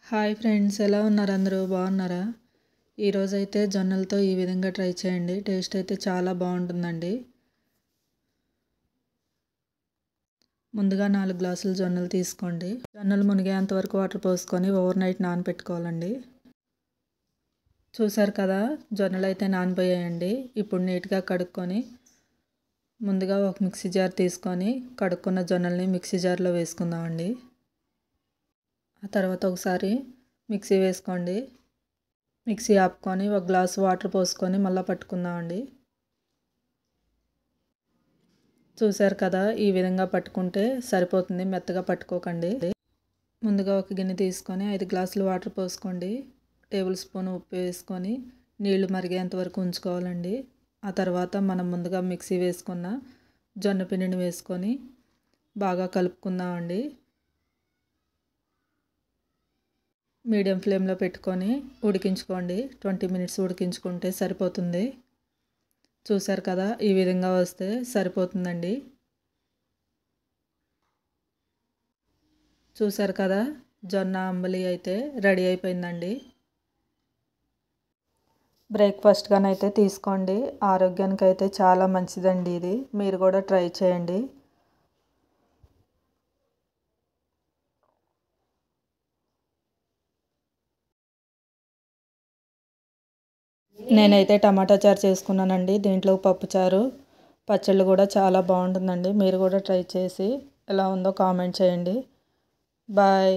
Hi friends, ఎలా ఉన్నారు? అందరూ బాగున్నారా? ఈరోజైతే జొన్నలతో ఈ విధంగా ట్రై చేయండి. టేస్ట్ అయితే చాలా బాగుంటుందండి. ముందుగా 4 గ్లాసులు జొన్నలు తీసుకోండి. జొన్నలు మునిగేంత వరకు వాటర్ పోసుకొని ఓవర్ నైట్ నానబెట్టుకోవాలండి. చూసారు కదా, జొన్నలు అయితే నానిపోయాయండి. ఇప్పుడు నీట్గా కడుక్కొని ముందుగా ఒక మిక్సీ జార్ తీసుకొని కడుక్కున్న జొన్నల్ని మిక్సీ జార్లో వేసుకుందామండి. ఆ తర్వాత ఒకసారి మిక్సీ వేసుకోండి. మిక్సీ ఆపుకొని ఒక గ్లాసు వాటర్ పోసుకొని మళ్ళీ పట్టుకుందామండి. చూసారు కదా, ఈ విధంగా పట్టుకుంటే సరిపోతుంది, మెత్తగా పట్టుకోకండి. ముందుగా ఒక గిన్నె తీసుకొని 5 గ్లాసులు వాటర్ పోసుకోండి. టేబుల్ స్పూన్ ఉప్పు వేసుకొని నీళ్లు మరిగేంత వరకు ఉంచుకోవాలండి. ఆ తర్వాత మనం ముందుగా మిక్సీ వేసుకున్న జొన్న పిండిని వేసుకొని బాగా కలుపుకుందామండి. మీడియం ఫ్లేమ్లో పెట్టుకొని ఉడికించుకోండి. 20 మినిట్స్ ఉడికించుకుంటే సరిపోతుంది. చూసారు కదా, ఈ విధంగా వస్తే సరిపోతుందండి. చూసారు కదా, జొన్న అంబలి అయితే రెడీ అయిపోయిందండి. బ్రేక్ఫాస్ట్గానైతే తీసుకోండి. ఆరోగ్యానికి అయితే చాలా మంచిదండి. ఇది మీరు కూడా ట్రై చేయండి. నేనైతే టమాటా చారు చేసుకున్నానండి. దీంట్లో పప్పుచారు, పచ్చళ్ళు కూడా చాలా బాగుంటుందండి. మీరు కూడా ట్రై చేసి ఎలా ఉందో కామెంట్ చేయండి. బాయ్.